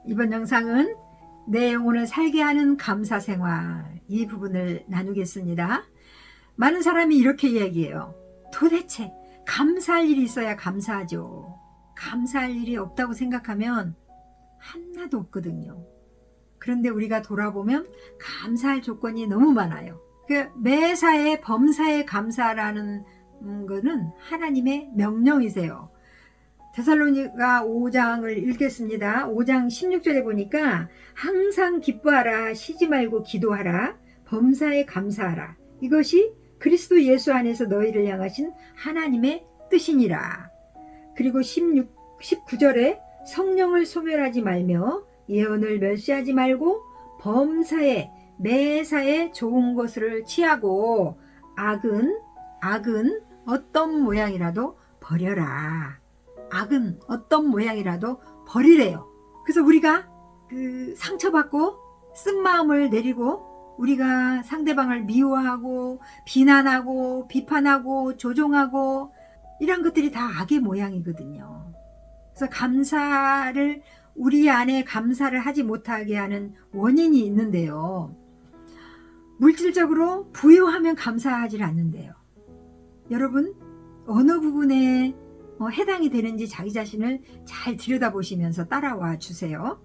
이번 영상은 내 영혼을 살게 하는 감사 생활, 이 부분을 나누겠습니다. 많은 사람이 이렇게 이야기해요. 도대체 감사할 일이 있어야 감사하죠. 감사할 일이 없다고 생각하면 하나도 없거든요. 그런데 우리가 돌아보면 감사할 조건이 너무 많아요. 그 매사에 범사에 감사라는 거는 하나님의 명령이세요. 데살로니가 5장을 읽겠습니다. 5장 16절에 보니까 항상 기뻐하라, 쉬지 말고 기도하라, 범사에 감사하라. 이것이 그리스도 예수 안에서 너희를 향하신 하나님의 뜻이니라. 그리고 19절에 성령을 소멸하지 말며 예언을 멸시하지 말고 범사에 매사에 좋은 것을 취하고 악은 어떤 모양이라도 버려라. 악은 어떤 모양이라도 버리래요. 그래서 우리가 상처받고 쓴 마음을 내리고 우리가 상대방을 미워하고 비난하고 비판하고 조종하고 이런 것들이 다 악의 모양이거든요. 그래서 감사를 우리 안에 감사를 하지 못하게 하는 원인이 있는데요. 물질적으로 부유하면 감사하지 않는데요. 여러분 어느 부분에 해당이 되는지 자기 자신을 잘 들여다보시면서 따라와 주세요.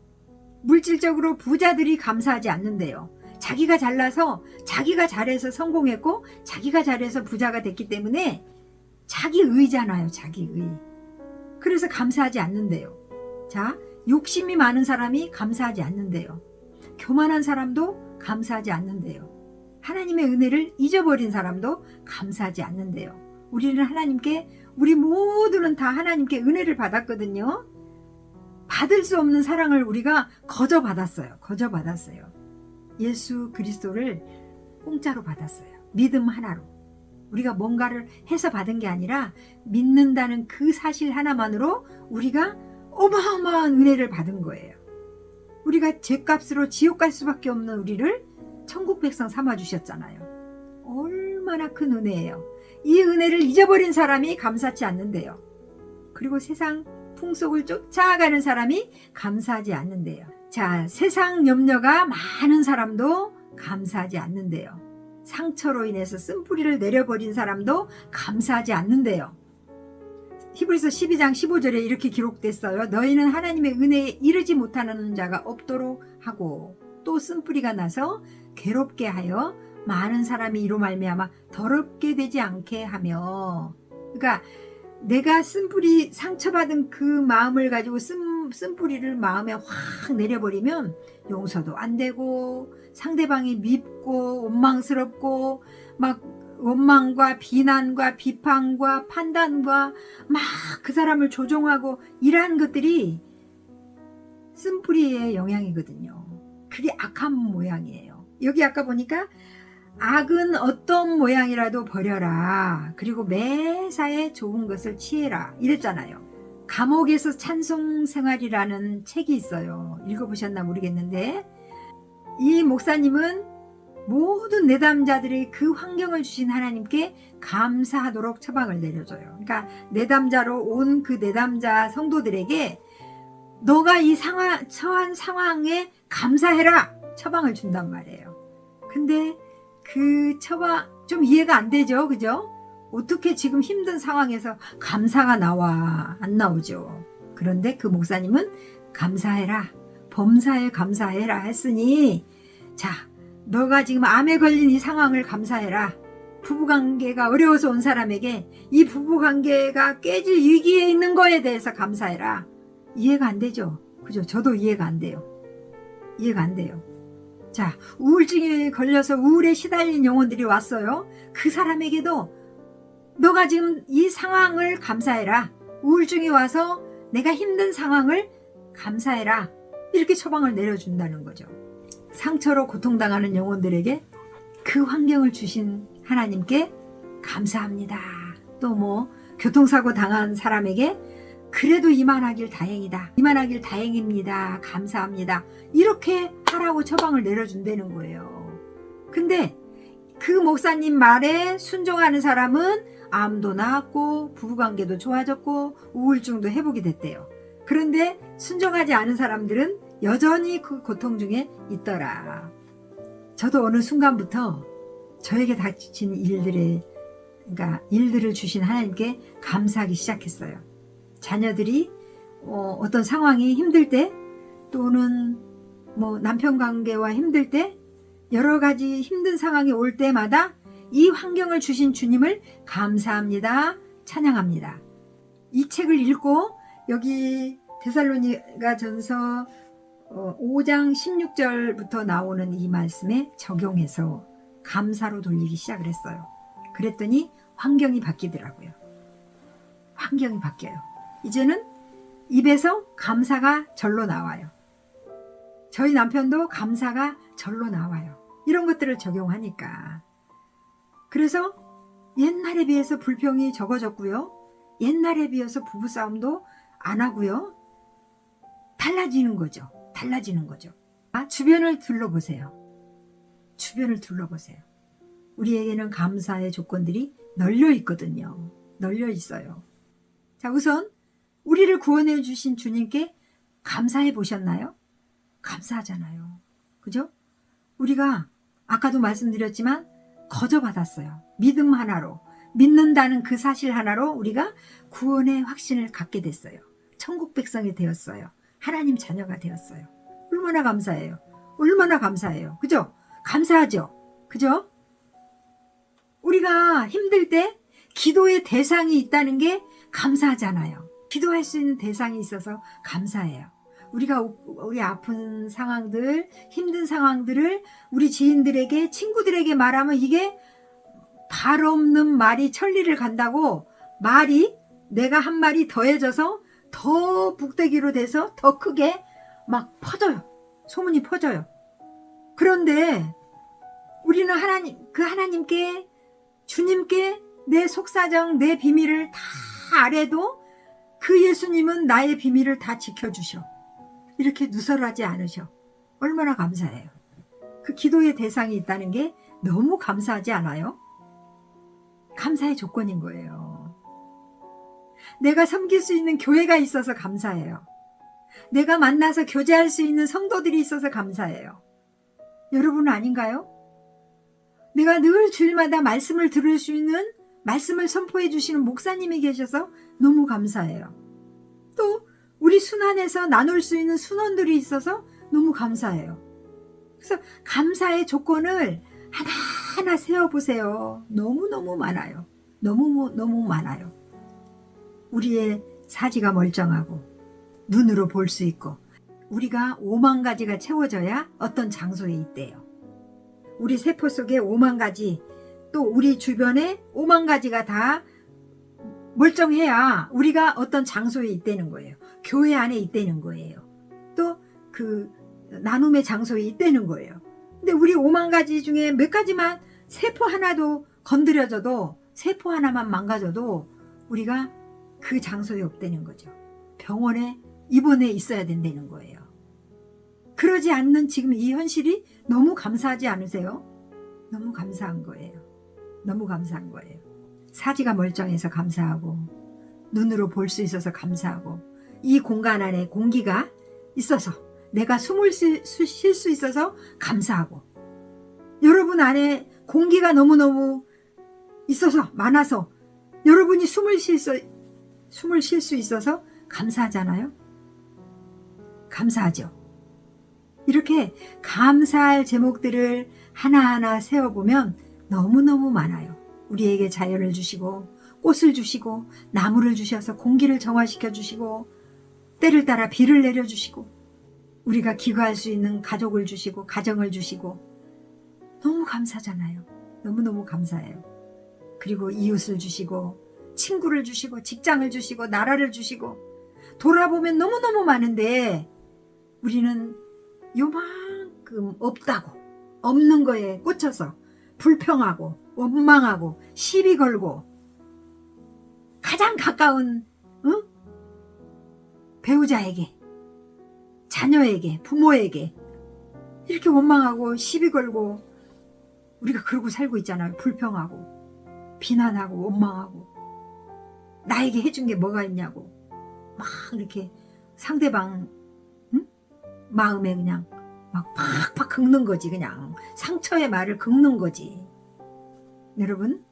물질적으로 부자들이 감사하지 않는데요. 자기가 잘나서 자기가 잘해서 성공했고 자기가 잘해서 부자가 됐기 때문에 자기의잖아요. 자기의. 그래서 감사하지 않는데요. 자, 욕심이 많은 사람이 감사하지 않는데요. 교만한 사람도 감사하지 않는데요. 하나님의 은혜를 잊어버린 사람도 감사하지 않는데요. 우리는 우리 모두는 다 하나님께 은혜를 받았거든요. 받을 수 없는 사랑을 우리가 거저받았어요. 예수 그리스도를 공짜로 받았어요. 믿음 하나로. 우리가 뭔가를 해서 받은 게 아니라 믿는다는 그 사실 하나만으로 우리가 어마어마한 은혜를 받은 거예요. 우리가 죄값으로 지옥 갈 수밖에 없는 우리를 천국 백성 삼아 주셨잖아요. 얼마나 큰 은혜예요. 이 은혜를 잊어버린 사람이 감사치 않는데요. 그리고 세상 풍속을 쫓아가는 사람이 감사하지 않는데요. 자, 세상 염려가 많은 사람도 감사하지 않는데요. 상처로 인해서 쓴뿌리를 내려버린 사람도 감사하지 않는데요. 히브리서 12장 15절에 이렇게 기록됐어요. 너희는 하나님의 은혜에 이르지 못하는 자가 없도록 하고 또 쓴뿌리가 나서 괴롭게 하여 많은 사람이 이로 말미암아 더럽게 되지 않게 하며. 그러니까 내가 쓴뿌리 상처받은 그 마음을 가지고 쓴뿌리를 마음에 확 내려버리면 용서도 안 되고 상대방이 밉고 원망스럽고 막 원망과 비난과 비판과 판단과 막 그 사람을 조종하고 이러한 것들이 쓴뿌리의 영향이거든요. 그게 악한 모양이에요. 여기 아까 보니까 악은 어떤 모양이라도 버려라. 그리고 매사에 좋은 것을 취해라. 이랬잖아요. 감옥에서 찬송 생활이라는 책이 있어요. 읽어보셨나 모르겠는데 이 목사님은 모든 내담자들이 그 환경을 주신 하나님께 감사하도록 처방을 내려줘요. 그러니까 내담자로 온 그 내담자 성도들에게 너가 이 처한 상황에 감사해라 처방을 준단 말이에요. 근데 그 처방 좀 이해가 안 되죠, 그죠? 어떻게 지금 힘든 상황에서 감사가 나와? 안 나오죠. 그런데 그 목사님은 감사해라, 범사에 감사해라 했으니, 자, 너가 지금 암에 걸린 이 상황을 감사해라. 부부관계가 어려워서 온 사람에게 이 부부관계가 깨질 위기에 있는 거에 대해서 감사해라. 이해가 안 되죠, 그죠? 저도 이해가 안 돼요. 자, 우울증에 걸려서 우울에 시달린 영혼들이 왔어요. 그 사람에게도 너가 지금 이 상황을 감사해라. 우울증이 와서 내가 힘든 상황을 감사해라. 이렇게 처방을 내려준다는 거죠. 상처로 고통당하는 영혼들에게 그 환경을 주신 하나님께 감사합니다. 또 교통사고 당한 사람에게 그래도 이만하길 다행이다. 이만하길 다행입니다. 감사합니다. 이렇게 하라고 처방을 내려준다는 거예요. 근데 그 목사님 말에 순종하는 사람은 암도 나았고 부부관계도 좋아졌고 우울증도 회복이 됐대요. 그런데 순종하지 않은 사람들은 여전히 그 고통 중에 있더라. 저도 어느 순간부터 저에게 닥친 일들을 주신 하나님께 감사하기 시작했어요. 자녀들이 어떤 상황이 힘들 때, 또는 남편 관계와 힘들 때, 여러 가지 힘든 상황이 올 때마다 이 환경을 주신 주님을 감사합니다, 찬양합니다. 이 책을 읽고 여기 데살로니가 전서 5장 16절부터 나오는 이 말씀에 적용해서 감사로 돌리기 시작을 했어요. 그랬더니 환경이 바뀌더라고요. 환경이 바뀌어요. 이제는 입에서 감사가 절로 나와요. 저희 남편도 감사가 절로 나와요. 이런 것들을 적용하니까. 그래서 옛날에 비해서 불평이 적어졌고요. 옛날에 비해서 부부싸움도 안 하고요. 달라지는 거죠. 달라지는 거죠. 주변을 둘러보세요. 주변을 둘러보세요. 우리에게는 감사의 조건들이 널려 있거든요. 널려 있어요. 자, 우선 우리를 구원해 주신 주님께 감사해 보셨나요? 감사하잖아요. 그죠? 우리가 아까도 말씀드렸지만 거저받았어요. 믿음 하나로, 믿는다는 그 사실 하나로 우리가 구원의 확신을 갖게 됐어요. 천국 백성이 되었어요. 하나님 자녀가 되었어요. 얼마나 감사해요. 얼마나 감사해요. 그죠? 감사하죠? 그죠? 우리가 힘들 때 기도의 대상이 있다는 게 감사하잖아요. 기도할 수 있는 대상이 있어서 감사해요. 우리가 우리 아픈 상황들, 힘든 상황들을 우리 지인들에게, 친구들에게 말하면 이게 발 없는 말이 천리를 간다고, 말이 내가 한 말이 더해져서 더 북대기로 돼서 더 크게 막 퍼져요. 소문이 퍼져요. 그런데 우리는 하나님께, 주님께 내 속사정, 내 비밀을 다 알아도 그 예수님은 나의 비밀을 다 지켜주셔. 이렇게 누설하지 않으셔. 얼마나 감사해요. 그 기도의 대상이 있다는 게 너무 감사하지 않아요? 감사의 조건인 거예요. 내가 섬길 수 있는 교회가 있어서 감사해요. 내가 만나서 교제할 수 있는 성도들이 있어서 감사해요. 여러분은 아닌가요? 내가 늘 주일마다 말씀을 들을 수 있는, 말씀을 선포해 주시는 목사님이 계셔서 너무 감사해요. 또 우리 순환에서 나눌 수 있는 순원들이 있어서 너무 감사해요. 그래서 감사의 조건을 하나하나 세어보세요. 너무너무 많아요. 너무 많아요. 우리의 사지가 멀쩡하고 눈으로 볼 수 있고, 우리가 5만 가지가 채워져야 어떤 장소에 있대요. 우리 세포 속에 5만 가지, 또 우리 주변에 5만 가지가 다 멀쩡해야 우리가 어떤 장소에 있다는 거예요. 교회 안에 있다는 거예요. 또 그 나눔의 장소에 있다는 거예요. 근데 우리 5만 가지 중에 몇 가지만, 세포 하나도 건드려져도, 세포 하나만 망가져도 우리가 그 장소에 없다는 거죠. 병원에 입원해 있어야 된다는 거예요. 그러지 않는 지금 이 현실이 너무 감사하지 않으세요? 너무 감사한 거예요. 너무 감사한 거예요. 사지가 멀쩡해서 감사하고, 눈으로 볼 수 있어서 감사하고, 이 공간 안에 공기가 있어서, 내가 숨을 쉴 수 있어서 감사하고, 여러분 안에 공기가 너무너무 있어서, 많아서 여러분이 숨을 쉴 수 있어서 감사하잖아요. 감사하죠. 이렇게 감사할 제목들을 하나하나 세워보면 너무너무 많아요. 우리에게 자연을 주시고, 꽃을 주시고, 나무를 주셔서 공기를 정화시켜 주시고, 때를 따라 비를 내려주시고, 우리가 기거할 수 있는 가족을 주시고, 가정을 주시고, 너무 감사잖아요. 너무너무 감사해요. 그리고 이웃을 주시고, 친구를 주시고, 직장을 주시고, 나라를 주시고, 돌아보면 너무너무 많은데 우리는 요만큼 없다고, 없는 거에 꽂혀서 불평하고 원망하고 시비 걸고, 가장 가까운 배우자에게, 자녀에게, 부모에게 이렇게 원망하고 시비 걸고, 우리가 그러고 살고 있잖아요. 불평하고 비난하고 원망하고, 나에게 해준 게 뭐가 있냐고 막 이렇게 상대방 마음에 그냥 막 팍팍 긁는 거지. 그냥 상처의 말을 긁는 거지. 여러분,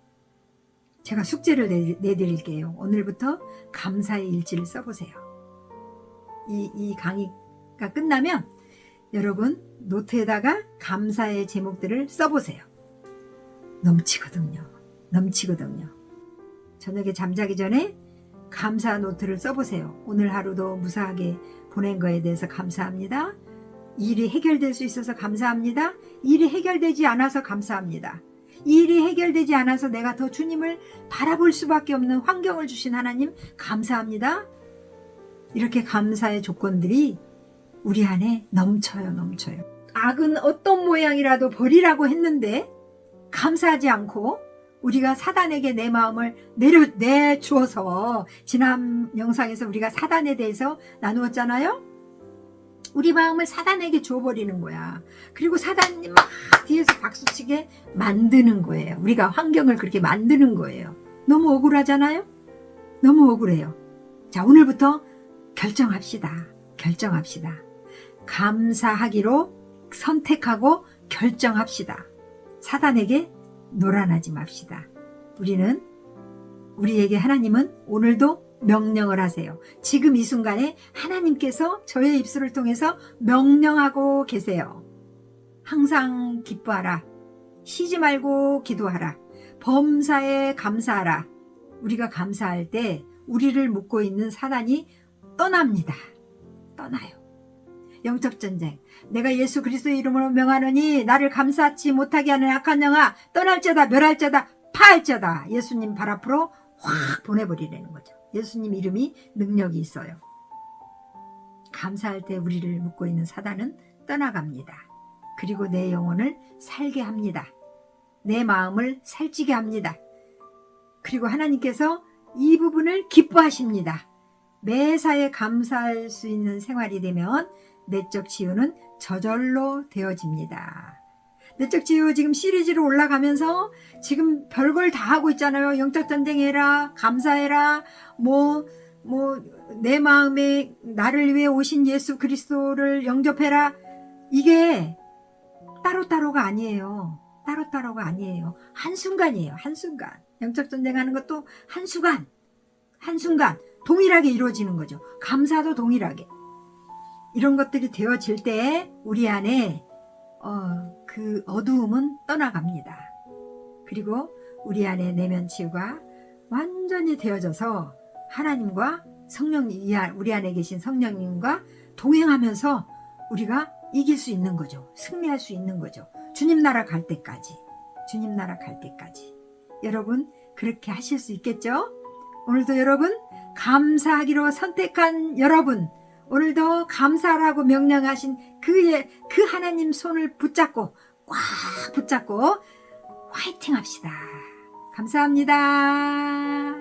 제가 숙제를 내드릴게요. 오늘부터 감사의 일지를 써보세요. 이 강의가 끝나면 여러분 노트에다가 감사의 제목들을 써보세요. 넘치거든요. 넘치거든요. 저녁에 잠자기 전에 감사 노트를 써보세요. 오늘 하루도 무사하게 보낸 거에 대해서 감사합니다. 일이 해결될 수 있어서 감사합니다. 일이 해결되지 않아서 감사합니다. 일이 해결되지 않아서 내가 더 주님을 바라볼 수밖에 없는 환경을 주신 하나님 감사합니다. 이렇게 감사의 조건들이 우리 안에 넘쳐요. 넘쳐요. 악은 어떤 모양이라도 버리라고 했는데 감사하지 않고 우리가 사단에게 내 마음을 내주어서, 지난 영상에서 우리가 사단에 대해서 나누었잖아요. 우리 마음을 사단에게 주어버리는 거야. 그리고 사단이 막 뒤에서 박수치게 만드는 거예요. 우리가 환경을 그렇게 만드는 거예요. 너무 억울하잖아요. 너무 억울해요. 자, 오늘부터 결정합시다. 결정합시다. 감사하기로 선택하고 결정합시다. 사단에게 노란하지 맙시다. 우리에게 하나님은 오늘도 명령을 하세요. 지금 이 순간에 하나님께서 저의 입술을 통해서 명령하고 계세요. 항상 기뻐하라. 쉬지 말고 기도하라. 범사에 감사하라. 우리가 감사할 때 우리를 묶고 있는 사단이 떠납니다. 떠나요. 영적전쟁. 내가 예수 그리스도의 이름으로 명하노니 나를 감사치 못하게 하는 악한 영아 떠날자다, 멸할자다, 파할자다. 예수님 발 앞으로 확 보내버리라는 거죠. 예수님 이름이 능력이 있어요. 감사할 때 우리를 묶고 있는 사단은 떠나갑니다. 그리고 내 영혼을 살게 합니다. 내 마음을 살찌게 합니다. 그리고 하나님께서 이 부분을 기뻐하십니다. 매사에 감사할 수 있는 생활이 되면 내적 치유는 저절로 되어집니다. 내적 치유 지금 시리즈로 올라가면서 지금 별걸 다 하고 있잖아요. 영적 전쟁해라, 감사해라, 내 마음에 나를 위해 오신 예수 그리스도를 영접해라. 이게 따로따로가 아니에요. 따로따로가 아니에요. 한순간이에요. 한순간. 영적 전쟁하는 것도 한순간 동일하게 이루어지는 거죠. 감사도 동일하게. 이런 것들이 되어질 때 우리 안에 그 어두움은 떠나갑니다. 그리고 우리 안에 내면 치유가 완전히 되어져서 하나님과 성령님, 우리 안에 계신 성령님과 동행하면서 우리가 이길 수 있는 거죠. 승리할 수 있는 거죠. 주님 나라 갈 때까지. 주님 나라 갈 때까지. 여러분 그렇게 하실 수 있겠죠? 오늘도 여러분 감사하기로 선택한 여러분, 오늘도 감사하라고 명령하신 그 하나님 손을 붙잡고 꽉 붙잡고 화이팅 합시다. 감사합니다.